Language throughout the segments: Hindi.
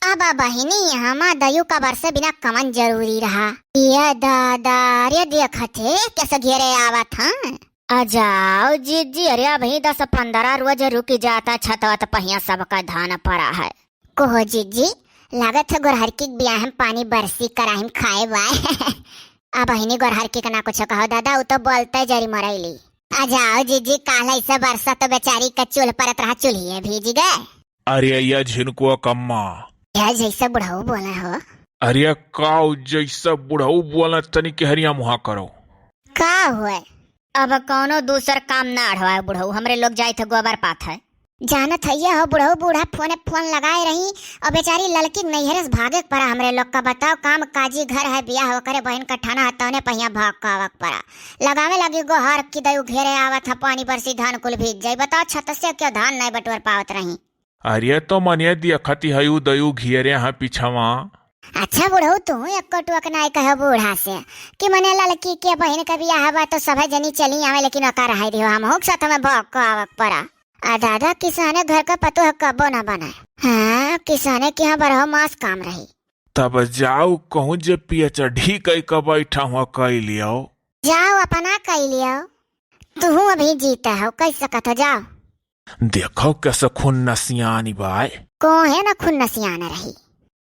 अब बहिनी हमा दयु का बरसे बिना कमन जरूरी रहा। ये दादा रे देखते कैसे घेरे आवत हाँ। अजाओ जी अरे अभी 10-15 रोज रुक जाता छतवत पहिया सबका धान पड़ा है। कोहो जी लागत है गोरहर की ब्याह हम पानी बरसी कराहिम खाए बाय। अब बहिनी गोरहर की ना कुछ कहो दादा, वो तो बोलते जरी मरैली। अजाओ जी काल ऐसा बरसा तो बेचारी का चूल्ह परत रहा, चूल्हिए भीज गए। अरे या झिनको कम्मा या जैसा बुढ़ाऊ बोला हो। अरे काऊ जैसा बुढ़ऊ बोला तनी के हरिया मुहा करो का हुए। अब कौनो दूसर काम ना अढ़वाए बुढ़ऊ, हमरे लोग जाए थे गोबर पाथ है। जानत है हो बुढ़ऊ बूढ़ा फोन लगाए रही और बेचारी लड़की नैहरस भागे पड़ा। हमरे लोग का बताओ काम काजी घर है, बियाह हो करे बहन का ठाना हतौने पहिया भाग का आवक पड़ा। लगावे लगी गोहर की दयु घेरे आवत है, पानी बरसी धान कुल भीग जाई। बताओ छत से क्यों धान नहीं बटोर पावत रही। अरे तो मनिया दिखती हयू दयू घेरे यहाँ पीछवा। अच्छा बुढ़ऊ तू एक कटुक नाई कहे बूढ़ा से कि मने लड़की के बहन का बियाह हुआ तो सब जनी चली आवे, लेकिन अका रह दियो हम हो साथ में भाग का आवक पड़ा। दादा किसाने घर का पतो कबो न बनाए। हाँ किसाने के यहाँ बरहो मास काम रही। तब जाओ कहूँ जे पीएचडी कई का बैठा हुआ कई लियो। जाओ अपना कई लियो, तू अभी जीता हो कई सकत हो। जाओ देखो कैसे खून नसियानी बाय को है ना खून नसियान रही।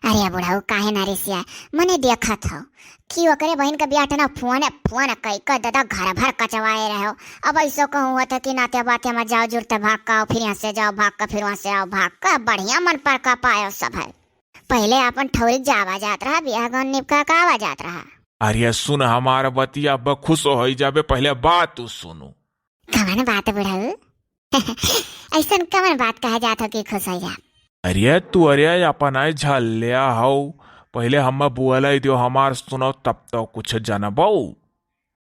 अरे बुढ़ाऊ काहे ना रिसिया, मने देखा था कि ओकरे बहन का बियाह ना फोन कई का दादा घर भर कचवाए रहो। अब ऐसा कहूँ हुआ था कि नाते बाते में जाओ जुड़ते भाग का, फिर यहाँ से जाओ भाग का, फिर वहाँ से आओ भाग का। बढ़िया मन पर का पायो सब है। पहले अपन ठौरी जावा जात रहा, बियाह गन निपका का आवा जात रहा। अरे सुन हमारा बतिया खुश हो जाबे, पहले बात तू सुनू। कमन बात बुढ़ाऊ ऐसा कमन बात कहा जात हो कि खुश हो जा। अरे तू अरे अपन झल्लिया हो, पहले हम बुआला दियो हमार सुनो तब तो कुछ जानबो।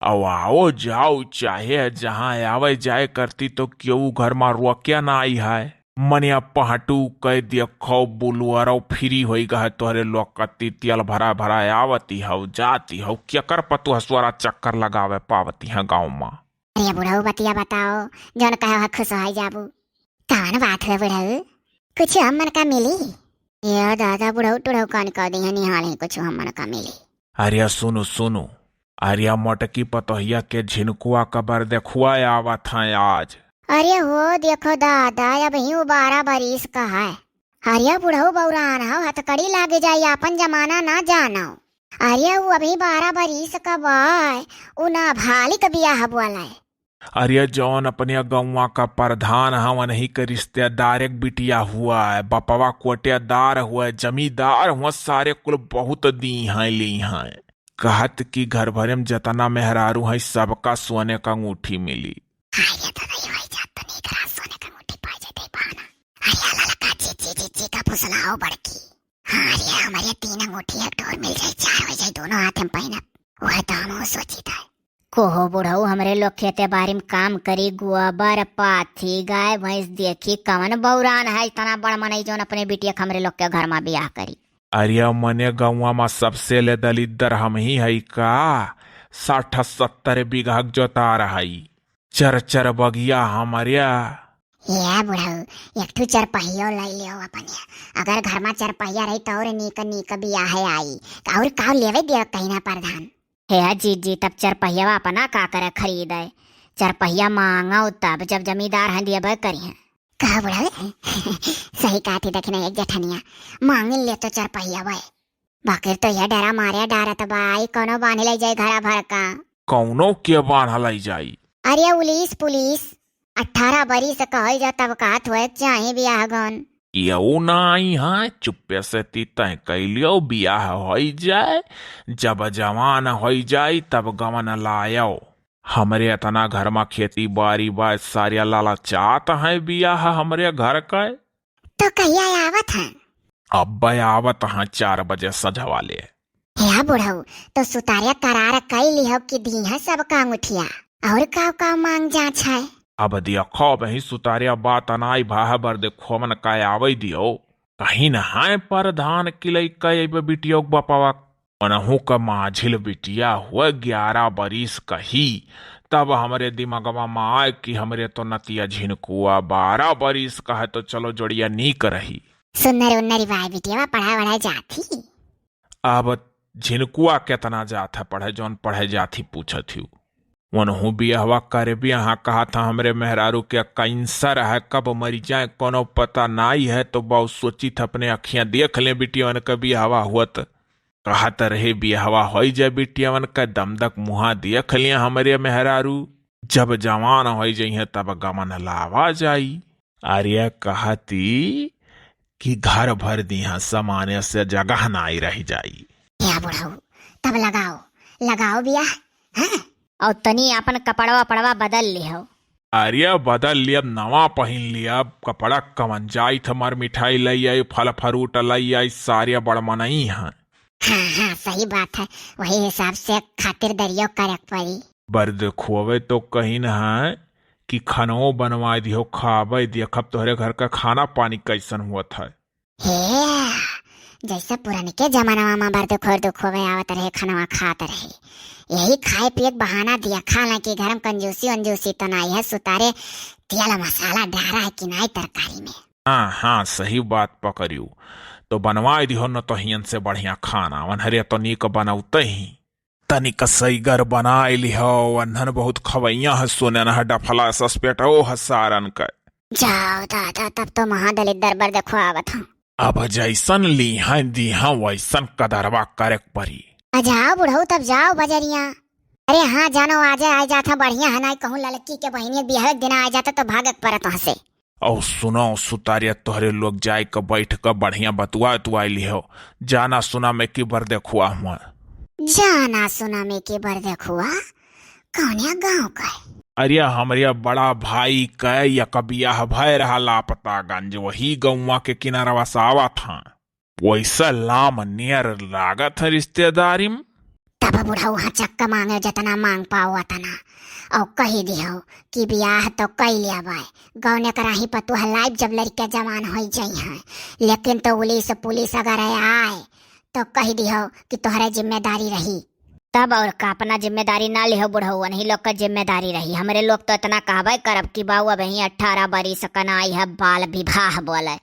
अब आओ जाओ चाहे जहाँ आवे जाए करती तो क्यों घर में रुकिया ना आई है। मनिया पहाटू कह देखो बुलुआरो फ्री होई गए तोहरे लोग कती तेल भरा भरा आवती हो जाती हो, क्या कर पतु हसुआरा चक्कर लगावे पावती है गाँव में। अरे बुढ़ऊ बतिया बताओ जौन कहे खुश हो जाबू। कौन बात है बुढ़ऊ, कुछ हम मन का मिली। ये दादा बुढ़ऊ टुढ़ऊ कान कह दी है निहाल ही कुछ हम मन का मिली। अरे सुनो अरे मोटकी पतोहिया के झिनकुआ कबर देखुआ आवत है आज। अरे वो देखो दादा अब ही 12 बरिस का है। अरे बुढ़ऊ बौरान हो, हथकड़ी लागे जाई, अपन जमाना ना जानो। अरे वो अभी 12 बरिस का बाय, उ ना भाली का बियाह बुआला है। अरे जौन अपने गौवा का प्रधान हवन ही के रिश्तेदार एक बिटिया हुआ है, बपवा कोटेदार हुआ, जमींदार हुआ, सारे कुल बहुत दी हैं ली हैं। कहत कि घर भरे में जतना मेहरारू है सबका सोने का अंगूठी मिली। अरे दादा ये भाई जात तो नहीं करा, सोने का अंगूठी पाई जाते बहाना। अरे अल्लाह का जी का फुसलाओ बड़की। हाँ अरे हमारे 3 अंगूठी एक डोर मिल जाए, 4 हो जाए, दोनों हाथ में पहना। वह तो हम सोची था कोहो बुढ़ऊ हमरे लोग खेते बारी में काम करी, गोबर पाथी गाय भैंस देखी, कवन बौरान है इतना बड़ मनई जोन अपने बिटिया हमरे लोग के घर में बियाह करी। अरे मने गौवा में सबसे ले दलित हम ही है का, 60-70 बीघा जोता रही, चर बगिया हमारे। ये बुढ़ऊ एक ठू चरपहिया ले लियो अपने, अगर घर में चरपहिया रही तो और नीक बियाह आई और का लेवे दियो कहीं ना प्रधान। हे जी तब चरपहिया अपना का करे खरीदे, चरपहिया मांगा तब जब जमींदार हैं दिए करी हैं। कहा बुढ़ा सही कहा थी देखने एक जठनिया मांग ले तो चरपहिया भाई, बाकी तो यह डरा मारे डारत बाई कोनो बांध ले जाए घरा भर का। कौनो के बांध लाई जाई। अरे पुलिस 18 बरिस कहल जा तब कहत हुए चाहे बियाह गन। यू नाई है चुप्पे से तय कैलियो बियाह हो जाए, जब जवान हो जाए तब गमन लायो। हमरे इतना घर में खेती बाड़ी बात सारिया लाला चाहत है बियाह हमरे घर का। तो कहिया आवत है? अब आवत है 4 बजे सजवाले। हे बुढ़ऊ तो सुतारिया करार कैली हो कि दी है सबका अंगूठिया और का मांग जांच है। अब देखो वही सुतारिया बात अनाई भाह बर देखो मन का आवे दियो, कहीं न है प्रधान किलई कई बिटियो बपावा अनहू का माझिल बिटिया हुआ 11 बरिस कही। तब हमरे दिमागवा में आए कि हमरे तो नतिया झिनकुआ 12 बरिस का है तो चलो जोड़िया नीक रही। सुन्नर उन्नरी बाई बिटिया पढ़ा वढ़ा जाती। अब झिनकुआ केतना जात है पढ़े, जौन पढ़े जाती पूछत हूँ। वनहू बियाहवा करे भी यहाँ कहा था हमरे मेहरारू के कैंसर है, कब मरी जाए कोनो पता नाई है, तो बहुत सोची था अपने अखियां देख ले बिटियावन का बियाहवा हुआ। कहा त रहे बियाहवा हो जाए बिटियावन का, दमदक मुहा देख लिया हमरे मेहरारू, जब जवान हो जाइए तब गमन लावा जाई। आर्या कहती कि घर भर दिया समाने से जगह नाई रह जाई। या बुढ़ऊ तब लगाओ लगाओ बियाह, हाँ? और तनी अपन कपड़वा पड़वा बदल लियो। आर्या बदल लिया, नवा पहन लिया, कपड़ा कमन जाई हमार मिठाई लई आई, फल फ्रूट लई आई, सारिया बड़ मनई है। हाँ हाँ सही बात है, वही हिसाब से खातिर दरियो करे पड़ी। बर्द खोवे तो कहीं न है कि खानो बनवा दियो, खावे देखब तोहरे घर का खाना पानी कैसन हुआ था। हे जैसे पुराने के जमाना में बर्द खोर दुखोवे आवत रहे, खाना खात रहे, यही खाए पिए बहाना दिया खा ला कि घर में कंजूसी अंजूसी तो नहीं है, सुतारे तेल मसाला डारा है कि नहीं तरकारी में। हाँ हाँ सही बात पकड़ियो, तो बनवाई दियो न तो हियन से बढ़िया खाना, वनहरे तो नीक बनौते ही तनिक सईगर बनाए लिहो, वन्हन बहुत खवैया है, सोने न डफला सस्पेट ओ हसारन का। जाओ दादा तब तो महादलित दरबार देखो आवत हूँ। अब जैसन लीहा दीहा वैसन कदरवा करे परी। जाओ बुढ़ऊ तब जाओ बजरिया। अरे हाँ जानो आजे आ जाता बढ़िया है, ना कहूँ लड़की के बहनी बिहार दिन आ जाता तो भागत परत हसे। और सुनो सुतारिया तोहरे लोग जाए के बैठ कर बढ़िया बतुआ तुआ लिहो, जाना सुना में की बर देखुआ हुआ। जाना सुना में की बर देखुआ कौनिया गाँव का? अरे हमरिया बड़ा भाई का या कबिया भय रहा लापतागंज, वही गौवा के किनारवा सावा था, वैसा लाम नियर लागत है रिश्तेदारी में। तब बुढ़ऊ वहाँ चक्का मांगे जितना मांग पाओ उतना, और कही दियो कि ब्याह तो कई लिया बाय, गौने कराही पतु लाइव जब लड़के जवान हो जाई है, लेकिन तो पुलिस अगर आए तो कह दियो कि तोहरे जिम्मेदारी रही। तब और का अपना जिम्मेदारी ना लिहो बुढ़ऊ, वही लोग का जिम्मेदारी रही। हमारे लोग तो इतना कहबे करब कि बाऊ अब 18 बरिस कनाई है, बाल विवाह बोले।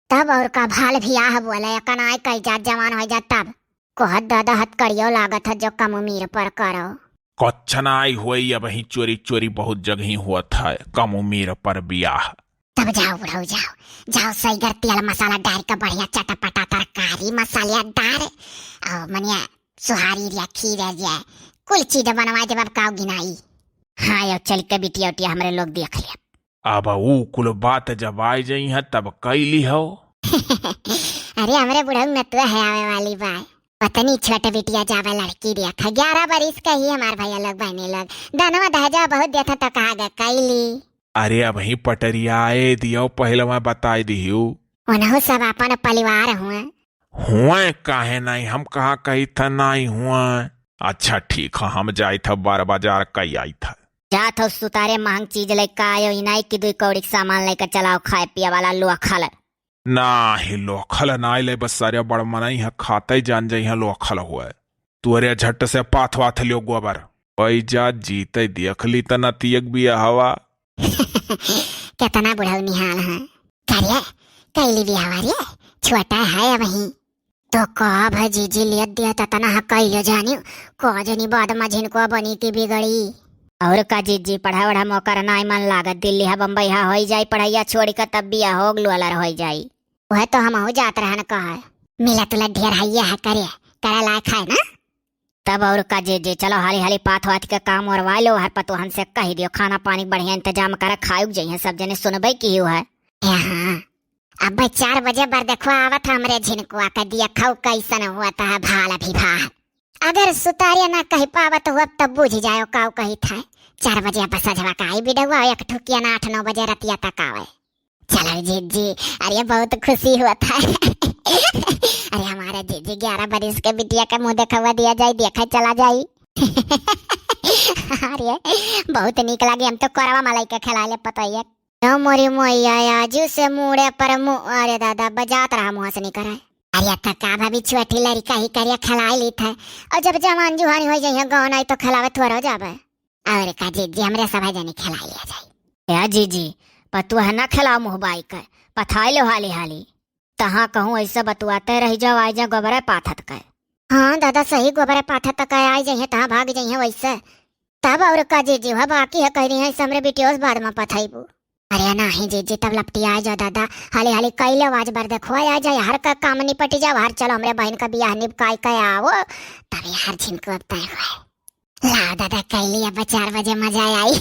तब और का भाल विवाह बोले, कनाई कई जात जवान हो जात तब कोहत दादा हथ करियो लागत है जो कम उम्र पर करो। कच्छनाई हुई अब ही चोरी चोरी बहुत जगह हुआ था, कम उम्र पर बियाह। तब जाओ बुढ़ऊ जाओ जाओ, सईगर तेल मसाला डाल के बढ़िया चटपटा तरकारी मसाले डाल, और मनिया सुहारी रिया खीर रिया कुल चीज बनवा जब काव गिनाई। हाँ यो चल के बिटिया उटिया हमारे लोग देख लिया। अब वो कुल बात जब आई जाई है तब कैली हो। अरे हमारे बुढ़ऊ न तो है आवे वाली बात, पतनी छोटे बिटिया जावे लड़की देखा 11 बरिस का ही हमारे भैया लोग बहने लोग दानवा दहजा बहुत देता तो कहा गया कैली। अरे अब ही पटरियाए दियो, पहले मैं बताई दियो, उन्हों सब अपन परिवार हुए काहे नहीं, हम कहा कही था नहीं हुआ। अच्छा ठीक है, हम जाई था 12 बाजार कई आई था। जा तो सुतारे महंग चीज लेकर आयो, इनाई की 2 कौड़ी सामान लेकर चलाओ, खाए पिया वाला लोखल ना ही लोखल ना ले, बस सारे बड़ मनाई है, खाते जान जाई है लोखल हुआ। तू अरे झट से पाथ वाथ लियो गोबर, वही जा जीते देख ली तना तियक भी हवा। कितना बुढ़ऊ निहाल है, करिए कैली भी हवा रे, छोटा है वही तो कब जीजी लियत दिया तना है कैले जानियो, को जनी बाद में जिनको बनी की बिगड़ी। और का जीजी पढ़ा वढ़ा मोकर नाई मन लागत, दिल्ली है बम्बई है हो जाई पढ़ाइया छोड़ी का तब बिया हो गलर हो जाई। वह तो हम हो जात रहन कह मिला तुला ढेर है करे करे लायक है ना। तब और का जीजी चलो हाली हाली पाथ वाथ के काम और लो, हर पतो हमसे कह दियो खाना पानी बढ़िया इंतजाम कर खाऊ जाइए, सब जने सुनबे की है। हाँ अब 4 बजे बर देखो आवत हमरे झिनकुआ का दिया खाऊ कैसन हुआ था भाल विवाह। अगर सुतारिया ना कह पावत हुआ तब बुझ जाओ काऊ कही था 4 बजे बस झवा का आई बिडवा, एक ठुकिया ना 8-9 बजे रतिया तक आवे। चलो जीजी अरे बहुत खुशी हुआ था। अरे हमारे जीजी 11 बरिस के बिटिया का मुंह देखा दिया जाए, देखा चला जाई। अरे बहुत निक लगे, हम तो करवा मलाई के खिला ले पता है। मोरी मोया जू से मुड़े पर मुँह, अरे दादा बजात रहा मुँह से नहीं कराए। अरे थका भाभी छोटी लड़का ही करिया खिलाई ली था, और जब जवान जुहानी हो जाइए गाँव नहीं तो खिलावे थोड़ा जावे। और का जीजी हमरे सब जने खिला लिया जाए। या जीजी पतुआ है ना खिलाओ मुँह बाई कर, पथाई लो हाली हाली। तहाँ कहूँ ऐसा बतुआते रह जाओ आई जा गोबरे पाथत के। हाँ दादा सही गोबरे पाथत तक आई जाइए तहाँ भाग जाइए वैसे। तब और का जीजी है बाकी है कह रही है समरे बिटियोस बाद में पथाइबू। अरे नहीं जीजी तब लपटी आ जाओ दादा हाली हाली कैले आवाज बर देखो आ जाए हर का काम निपट जाओ हर चलो हमरे बहन का बियाह निपकाई के आओ तभी हर झिनको अब तय हुआ। लाओ दादा कैली अब 4 बजे मजा आई।